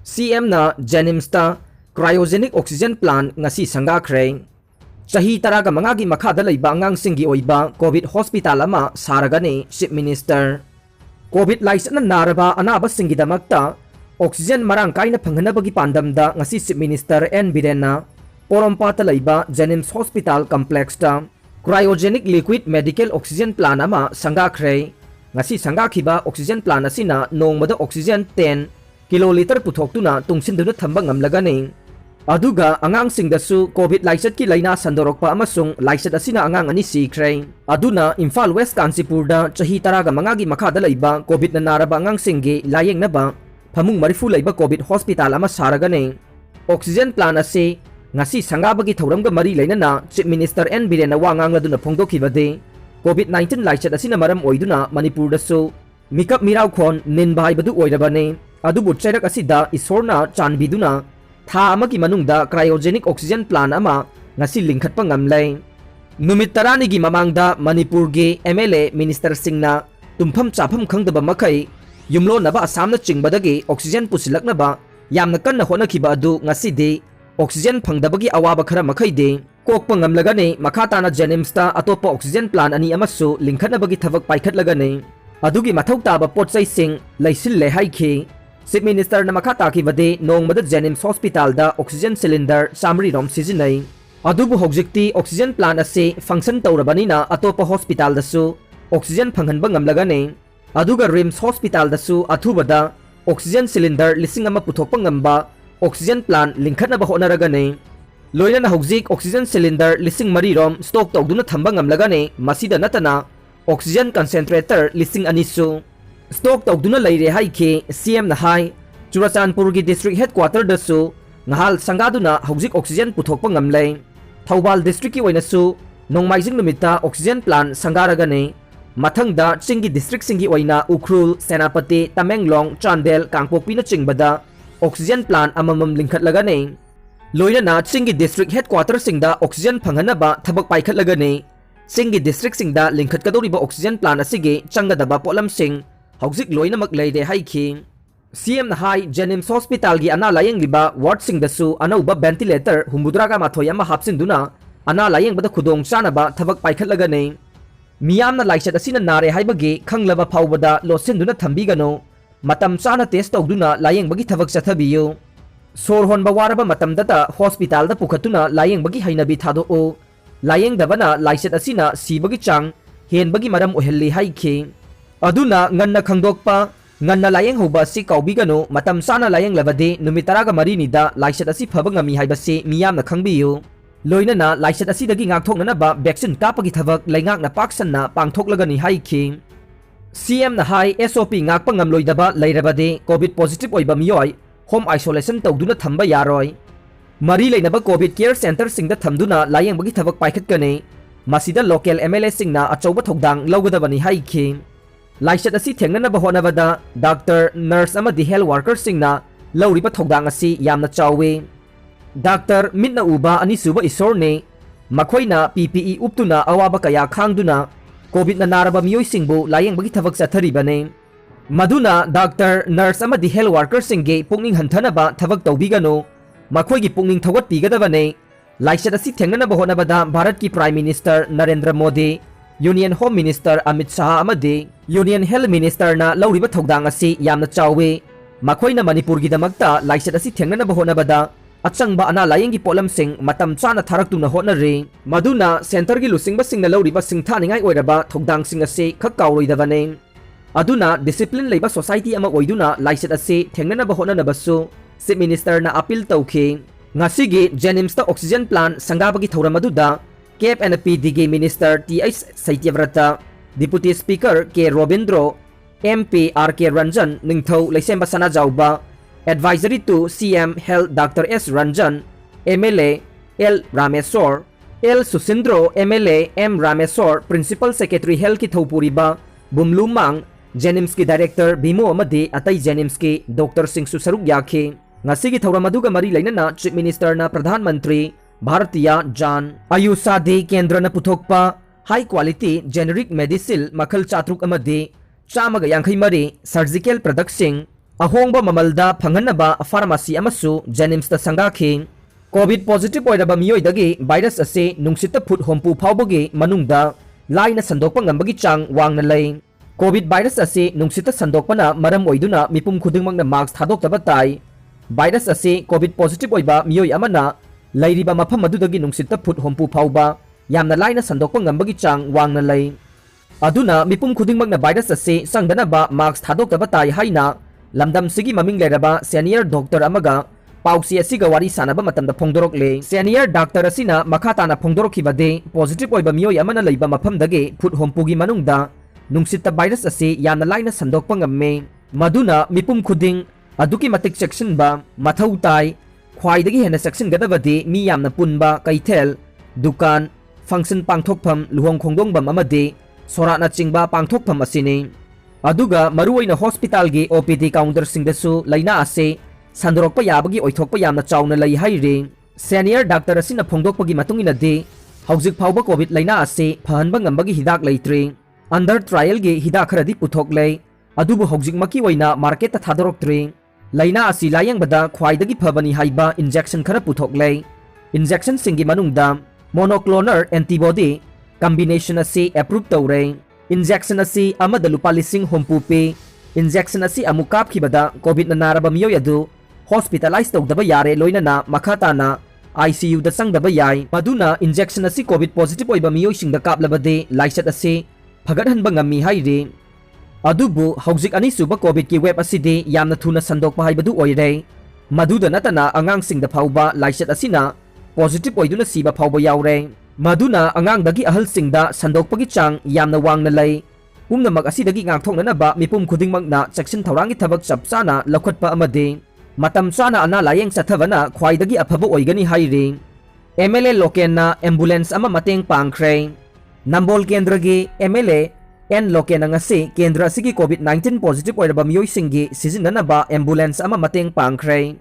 CM na Jennimsta cryogenic oxygen plant ngasi sangakhre chahi taraga mangagi makhada leiba angangsinggi oiba covid hospital ama saragani chief minister covid laisana naraba anaba singi damakta oxygen marang kaina phanghanabagi pandamda ngasi chief minister N Birena Porompata leiba Jennims Hospital complex ta cryogenic liquid medical oxygen plant ama sangakhre ngasi sangakhiba oxygen plant asina nongmada oxygen 10 kiloliter puthokuna tungsinduna thamba ngamlagani aduga angang singdasu covid laisat ki laina sandorokpa amasung laisat asina angang ani sikre aduna Imphal West Kansipurda chahi taraga mangagi makhada leiba covid na naraba angang singgi layeng naba phamung marifu leiba covid hospital ama saragane oxygen plant ase ngasi sangabagi thauramga mari leinana chief minister N Birena wangang laduna phongdokhibade covid 19 laisat asina maram oiduna manipurda su mikap mirau khon nin bai badu oirabane adubu chairak asida isorna chanbiduna tha amagi manungda cryogenic oxygen plant ama ngasi lingkhatpa ngamlai numit tarani gi mamangda manipur gi MLA minister singna tumpham chapham khangdaba makai yumlo naba asamna chingbadagi oxygen pusilaknaba yamna kanna hona khiba adu ngasi de oxygen phangdabagi awaba khara makai de kokpa ngamlagani makhatana Jennimsta atopa oxygen plant ani amasu lingkhatnabagi thabak paikhatlagani adugi mathau taba potsai sing laisil le haikhi Chief Minister na makata ki vade nongmada Jennims Hospital da oxygen cylinder samri rom sizinai adubu hogjikti oxygen plant ase function tawrabani na atopa hospital da su oxygen phanghanba ngamlagani aduga RIMS Hospital da su athubada oxygen cylinder lising ama puthokpa ngamba oxygen plant lingkhatna ba honaragani loina na hogjik oxygen cylinder lising mari rom stock tawduna thamba ngamlagani masida natana oxygen concentrator lising anisu stock tawduna leire haike CM na hai Churachandpur gi district headquarter da su ngahal sangaduna hogjik oxygen puthokpa ngamlei Thawbal district ki oina su nongmaijing numita oxygen plant sangaragani mathangda chingi district singi oina Ukhrul Senapati Tamenglong Chandel Kangpokpi na chingbada oxygen plant amamam lingkhatlagani loina na chingi district headquarter singda oxygen phanghanaba thabak paikhatlagani chingi district singda lingkhatkadoriba oxygen plant asige changadaba polam sing hogjik loinamak leide haiki CM na hai Jennims Hospital gi ana layeng liba ward singdasu anauba ventilator humbudraga mathoyama hapsinduna ana layeng bada khudong chanaba thabak paikhatlagani miyamna laisat asina nare haibagi khanglaba phawbada losinduna thambigano matam chana test tawduna layeng bagi thabak chathabiyu sor honba waraba matam data hospital da pukhatuna layeng bagi hainabi thado o layeng dabana laisat asina sibagi chang hen bagi maram ohelli haiki aduna nganna khangdokpa nganna layeng hoba si kaubigano matam sana layeng labade numitaraga marini da laisat asi phabangami haibase miyamna khangbiyu loina na laisat asi dagi ngakthokna ba vaccine kapagi thabak laingak na paksanna pangthoklagani haiki CM na hai SOP ngakpa ngamloidaba leirabade covid positive oiba miyoi home isolation tawduna thamba yaroi mari leinaba covid care center singda thamduna layeng bagi thabak paikhatkani masida local MLA singna achauba thokdang lawgadabani haiki laisat asi thengnanaba honabada doctor nurse amadi health worker singna lawriba thokdang asi yamna chawe doctor mitna uba ani suba isorne makhoina PPE uptuna awaba kaya khangduna covid na naraba miyoi singbu layeng bagi thabak chatharibane maduna doctor nurse amadi health worker singge pungning hanthanaba thabak tawbigano makhoigi pungning thawat pigadabane laisat asi thengnanaba honabada Bharat ki Prime Minister Narendra Modi Union Home Minister Amit Shah amadi Union Health Minister na lawriba thokdang asi yamna chawe makhoina Manipur gi damakta laisat asi thengnanaba honabada achangba ana layengi polam sing matam chana tharaktuna honare maduna center gi lusingba singna lawriba singthaningai oiraba thokdang sing ase khak kawroidabane aduna discipline leiba society ama oiduna laisat ase thengnanaba honanabasu chief minister na appeal tawkhi ngasigi Jennimsta oxygen plant sangabagi thoramaduda Cape and PDG Minister TH Saityavrata Deputy Speaker K Robindro MP RK Ranjan Ningthau Laisemba Sana Jauba Advisory to CM Health Dr. S Ranjan MLA L Rameswar L Susindro MLA M Rameswar Principal Secretary Health ki Thaupuriba Bumlumang Jennims ki Director Bimo amadi atai Jennims ki Dr. Singh Susaruk yakhi ngasigi thoramaduga mari lainana Chief Minister na Pradhan Mantri Bharatiya Jan Ayusadi Kendra na puthokpa high quality generic medicine makhal chatruk amadi chamaga yankhai mari surgical products ahongba mamalda phanganaba pharmacy amasu Jenimsta sangakhi covid positive oiraba miyoidagi virus ase nungsita phut hompu phawbagi manungda laina sandokpa ngambagi chang wangna lei covid virus ase nungsita sandokpana maram oiduna mipum khudingmangna mask thadokta tai virus ase covid positive oiba miyoi amana lairiba mafam adudagi nungsita phut hompu phawba yamna laina sandokpa ngambagi chang wangna lei aduna mipum khudingmangna virus ase sangdanaba mask thadokta tai haina lamdam sigi maming leraba senior doctor amaga pausi asiga wari sanaba matamda phongdorok le senior doctor asina makhatana phongdorok khibade positive oiba miyoi amana leiba mafamdage phut hompugi manungda nungsita virus ase yamna laina sandokpa ngamme maduna mipum khuding aduki matik section ba mathau tai khwaidagi hena section gadabade mi yamna punba kaithel dukan function pangthokpham luhong khongdong bam amade sorana chingba pangthokpham asini aduga maruoina hospital gi OPD counter singdasu laina ase sandorokpa yabagi oithokpa yamna chawna lei haire senior doctor asina phongdokpagi matungina de hawjik phawba covid laina ase phahanba ngambagi hidak leitre under trial gi hidak kharadi puthok lei adubu hawjik maki oina market ta thadoroktre laina asi layang bada khwaidagi phabani haiba injection khara puthok lei injection singi manungda monoclonal antibody combination ase approve tawre injection asi amada lupa lising hompu pe injection asi amukap khibada covid na naraba miyoy adu hospitalize tawdaba yare loina na makhatana ICU da sangdaba yai maduna injection asi covid positive oiba miyoy singda kaplabade laisat ase phagathanba ngami haire adubu hawjik ani suba covid ki web aside yamna thuna sandokpa haibadu oire maduda natana angang singda phawba laisat asina positive oiduna siba phawba yaure maduna angang dagi ahal singda sandokpagi chang yamna wangna lei pumnamak asidagi ngangthoknanaba mipum khudingmakna section thawrangi thabak chapchana lokhatpa amade matam chana ana layeng chathavana khwaidagi aphaba oigani haire MLA Lokenna ambulance ama mateng pangkhre Nambol Kendragi MLA N Lokena ngasi kendra sigi COVID-19 positive oiraba miyoy singi sizinanaba ambulance ama mateng pangkhre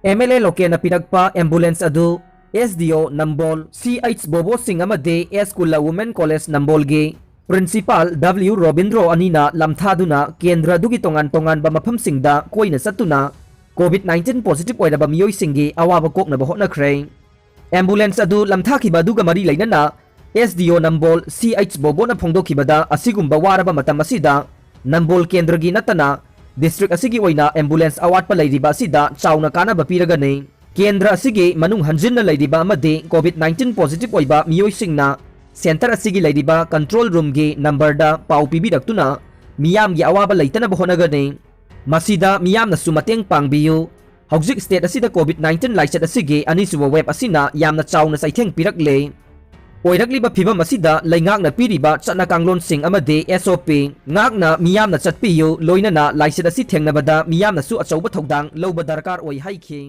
MLA Lokena pinagpa ambulance adu SDO Nambol CH Bobo Singh amade Eskulla Women College Nambol gi Principal W Robindro anina lamthaduna kendra dugi tongan ba mafam singda koina satuna COVID-19 positive oiraba miyoy singi awaba koknaba hotnakhre ambulance adu lamthakiba duga mari leinana SDO Nambol CH Bobo na phongdokhibada asigumba waraba matam asida Nambol Kendragi natana district asigi oina ambulance award pa leiriba asida chawna kana bapiragane kendra asigi manung hanjinna leiriba amade COVID-19 positive oiba miyoy singna center asigi leiriba control room gi number da pau pibidaktuna miyam gi awaba leitana bohonagane masida miyam na sumateng pangbiyu hawjik state asida COVID-19 laichat asigi anisuwa web asina yamna chawna saitheng pirakle oirakliba phibam asida leingakna piriba chana kanglon sing amade SOP ngakna miyamna chatpiyu loinana laichat asi thengnabada miyamna su achauba thodang loba darkar oi haikhi